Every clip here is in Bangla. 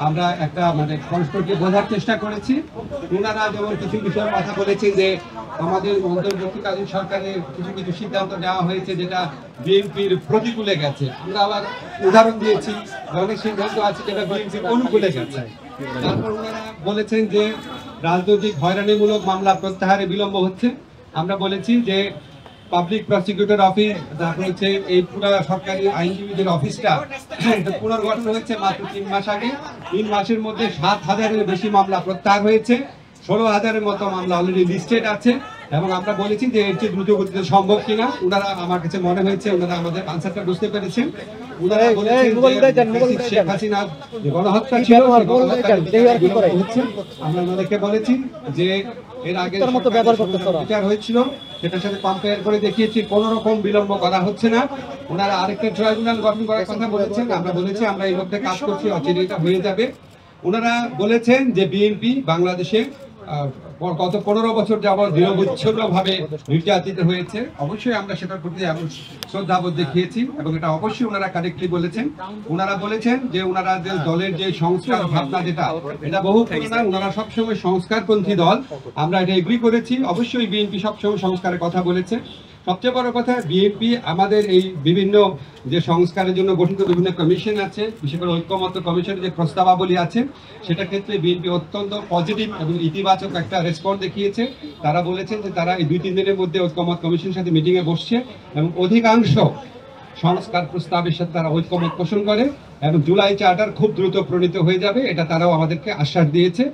আমরা একটা মানে পরস্পরকে বোঝার চেষ্টা করেছি। ওনারা যেমন কিছু বিষয়ে কথা বলেছেন যে আমাদের অন্তর্বর্তীকালীন সরকারের কিছু কিছু সিদ্ধান্ত নেওয়া হয়েছে যেটা বিএনপির প্রতিকূলে গেছে। আমরা আবার উদাহরণ দিয়েছি অনেক সিদ্ধান্ত আছে যেটা বিএনপির অনুকূলে গেছে। তারপর ওনারা বলেছেন যে রাজনৈতিক হয়রানিমূলক মামলা প্রত্যাহারে বিলম্ব হচ্ছে। আমরা বলেছি যে পাবলিক প্রসিকিউটর অফিস, তারপর হচ্ছে এই পুরো সরকারি আইনজীবীদের অফিসটা পুনর্গঠন হয়েছে মাত্র 3 মাস আগে। 3 মাসের মধ্যে 7,000-এর বেশি মামলা প্রত্যাহার হয়েছে, 16,000-এর মতো মামলা অলরেডি লিস্টেড আছে। এবং আমরা বলেছি যে এর চেয়ে দ্রুত গতিতে সম্ভব কিনা। ওনারা আমার কাছে মনে হয়েছে ওনারা আমাদের আনসারটা বুঝতে পেরেছেন। ওনারা বলেছেন শেখ হাসিনার যে গণহত্যা ছিল, আমরা ওনাদেরকে বলেছি যে এর আগে বিচার হয়েছিল সেটার সাথে কম্পেয়ার করে দেখিয়েছি কোনো রকম বিলম্ব করা হচ্ছে না। ওনারা আরেকটা ট্রাইব্যুনাল গঠন করার কথা বলেছেন, আমরা বলেছি আমরা এই মধ্যে কাজ করছি, অচিরে এটা হয়ে যাবে। ওনারা বলেছেন যে বিএনপি বাংলাদেশে গত 15 বছর যাবৎ নিরবচ্ছিন্নভাবে নির্যাতিত হয়েছে। অবশ্যই আমরা সেটার প্রতি এমন শ্রদ্ধাবোধ দেখিয়েছি এবং এটা অবশ্যই ওনারা কারেক্টলি বলেছেন। ওনারা বলেছেন যে ওনারা যে দলের যে সংস্কার ভাবনা যেটা এটা বহু পুরোনো, ওনারা সবসময় সংস্কারপন্থী দল, আমরা এটা এগ্রি করেছি। অবশ্যই বিএনপি সবসময় সংস্কারের কথা বলেছে। সবচেয়ে বড় কথা বিএনপি আমাদের এই বিভিন্ন যে সংস্কারের জন্য গঠিত বিভিন্ন কমিশন আছে, বিশেষ করে ঐক্যমত্য কমিশনের যে প্রস্তাবাবলী আছে সেটার ক্ষেত্রে বিএনপি অত্যন্ত পজিটিভ এবং ইতিবাচক একটা রেসপন্স দেখিয়েছে। তারা বলেছেন যে তারা এই 2-3 দিনের মধ্যে ঐক্যমত কমিশনের সাথে মিটিংয়ে বসছে এবং অধিকাংশ সংস্কার প্রস্তাবের সাথে তারা ঐক্যমত পোষণ করে এবং জুলাই চার্টার খুব দ্রুত প্রণীত হয়ে যাবে, এটা তারাও আমাদেরকে আশ্বাস দিয়েছে।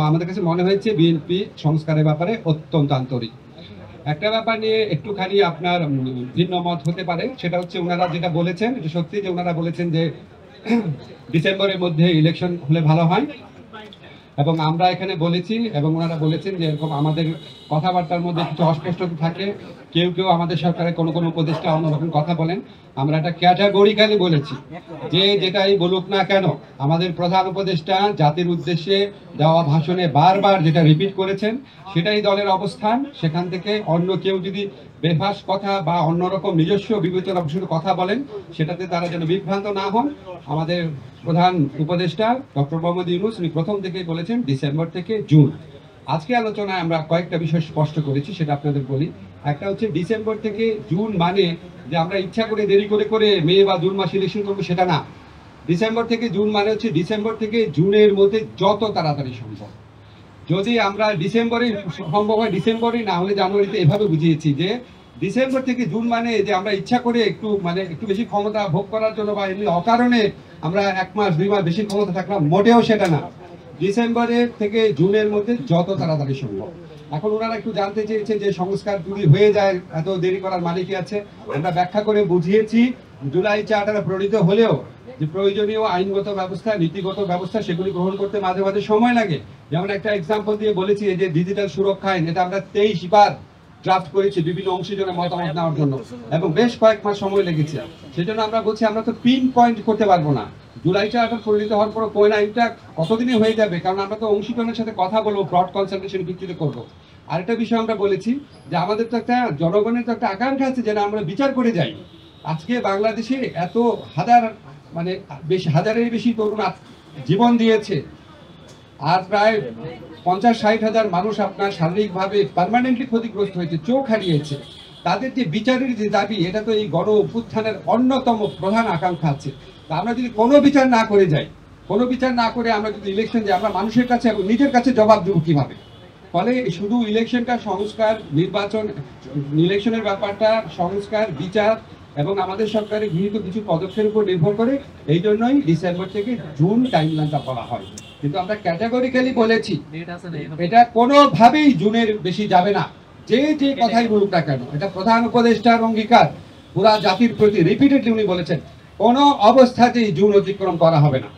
আমাদের কাছে মনে হয়েছে বিএনপি সংস্কারের ব্যাপারে অত্যন্ত আন্তরিক। একটা ব্যাপার নিয়ে একটুখানি আপনার ভিন্ন মত হতে পারে, সেটা হচ্ছে ওনারা যেটা বলেছেন এটা সত্যি যে ওনারা বলেছেন যে ডিসেম্বরের মধ্যে ইলেকশন হলে ভালো হয় এবং আমরা এখানে বলেছি এবং ওনারা বলেছেন যে এরকম আমাদের কথাবার্তার মধ্যে কিছু অস্পষ্টতা থাকে, কেউ কেউ আমাদের সরকারের কোনো কোনো উপদেষ্টা অন্যরকম কথা বলেন। আমরা এটা ক্যাটাগরিক্যালি বলেছি যে যেটাই বলুক না কেন আমাদের প্রধান উপদেষ্টা জাতির উদ্দেশ্যে দেওয়া ভাষণে বারবার যেটা রিপিট করেছেন সেটাই দলের অবস্থান। সেখান থেকে অন্য কেউ যদি বেফাস কথা বা অন্যরকম নিজস্ব বিবেচনা কথা বলেন সেটাতে তারা যেন বিভ্রান্ত না হন। আমাদের প্রধান উপদেষ্টা ডক্টর মোহাম্মদ ইউনূস উনি প্রথম থেকেই বলেছেন ডিসেম্বর থেকে জুন। আজকে আলোচনায় আমরা কয়েকটা বিষয় স্পষ্ট করেছি, সেটা আপনাদের বলি। একটা হচ্ছে ডিসেম্বর থেকে জুন মানে যে আমরা ইচ্ছা করে দেরি করে করে মে বা জুন মাসে ইলেকশন করবো সেটা না। ডিসেম্বর থেকে জুন মানে হচ্ছে ডিসেম্বর থেকে জুনের মধ্যে যত তাড়াতাড়ি সম্ভব। যদি আমরা ডিসেম্বরে সম্ভব হয় ডিসেম্বরে, না হলে জানুয়ারিতে, এভাবে বুঝিয়েছি যে ডিসেম্বর থেকে জুন মানে যে আমরা ইচ্ছা করে একটু বেশি ক্ষমতা ভোগ করার জন্য বা এমনি অকারণে আমরা 1 মাস 2 মাস বেশি ক্ষমতা থাকলাম, মোটেও সেটা না। ডিসেম্বরের থেকে জুনের মধ্যে যত তাড়াতাড়ি সম্ভব। এখন ওনারা একটু জানতে চেয়েছে যে সংস্কার যদি হয়ে যায় এত দেরি করার মালিকই আছে। আমরা ব্যাখ্যা করে বুঝিয়েছি জুলাই চার্টার প্রণীত হলেও যে প্রয়োজনীয় আইনগত ব্যবস্থা, নীতিগত ব্যবস্থা সেগুলি গ্রহণ করতে মাঝে মাঝে সময় লাগে। যেমন একটা এক্সাম্পল দিয়ে বলেছি যে ডিজিটাল সুরক্ষা আইন, এটা আমরা 23 বার ড্রাফট করেছি বিভিন্ন অংশীজনের মতামত নেওয়ার জন্য এবং বেশ কয়েক মাস সময় লেগেছে। সেজন্য আমরা বলছি আমরা তো পিন পয়েন্ট করতে পারবো না জুলাই চার্টার পরিণত হওয়ার পর কোন আইনটা কতদিনে হয়ে যাবে, কারণ আমরা তো অংশীজনের সাথে কথা বলবো, ব্রড কনসালটেশন ভিত্তিতে করবো। আরেকটা বিষয় আমরা বলেছি যে আমাদের তো একটা জনগণের তো একটা আকাঙ্ক্ষা আছে যেন আমরা বিচার করে যাই। আজকে বাংলাদেশে এত হাজারের বেশি তরুণ জীবন দিয়েছে আর প্রায় 50-60 হাজার মানুষ আপনার শারীরিকভাবে পার্মানেন্টলি ক্ষতিগ্রস্ত হয়েছে, চোখ হারিয়েছে। তাদের যে বিচারের যে দাবি, এটা তো এই গণ অভ্যুত্থানের অন্যতম প্রধান আকাঙ্ক্ষা আছে। তা আমরা যদি কোনো বিচার না করে যাই, কোনো বিচার না করে আমরা যদি ইলেকশন যাই, আমরা মানুষের কাছে এবং নিজের কাছে জবাব দেবো কিভাবে? ফলে শুধু ইলেকশনটা সংস্কার, নির্বাচন, ইলেকশনের ব্যাপারটা সংস্কার, বিচার এবং আমাদের সরকারের গৃহীত কিছু পদক্ষেপের উপর নির্ভর করে। এই জন্যই ডিসেম্বর থেকে জুন টাইমলাইনটা বলা হয়। কিন্তু আমরা ক্যাটাগরিক্যালি বলেছি এটা কোনোভাবেই জুনের বেশি যাবে না, যে কথাই বলুক না কেন। এটা প্রধান উপদেষ্টার অঙ্গীকার, পুরা জাতির প্রতি রিপিটেডলি উনি বলেছেন কোনো অবস্থাতেই জুন অতিক্রম করা হবে না।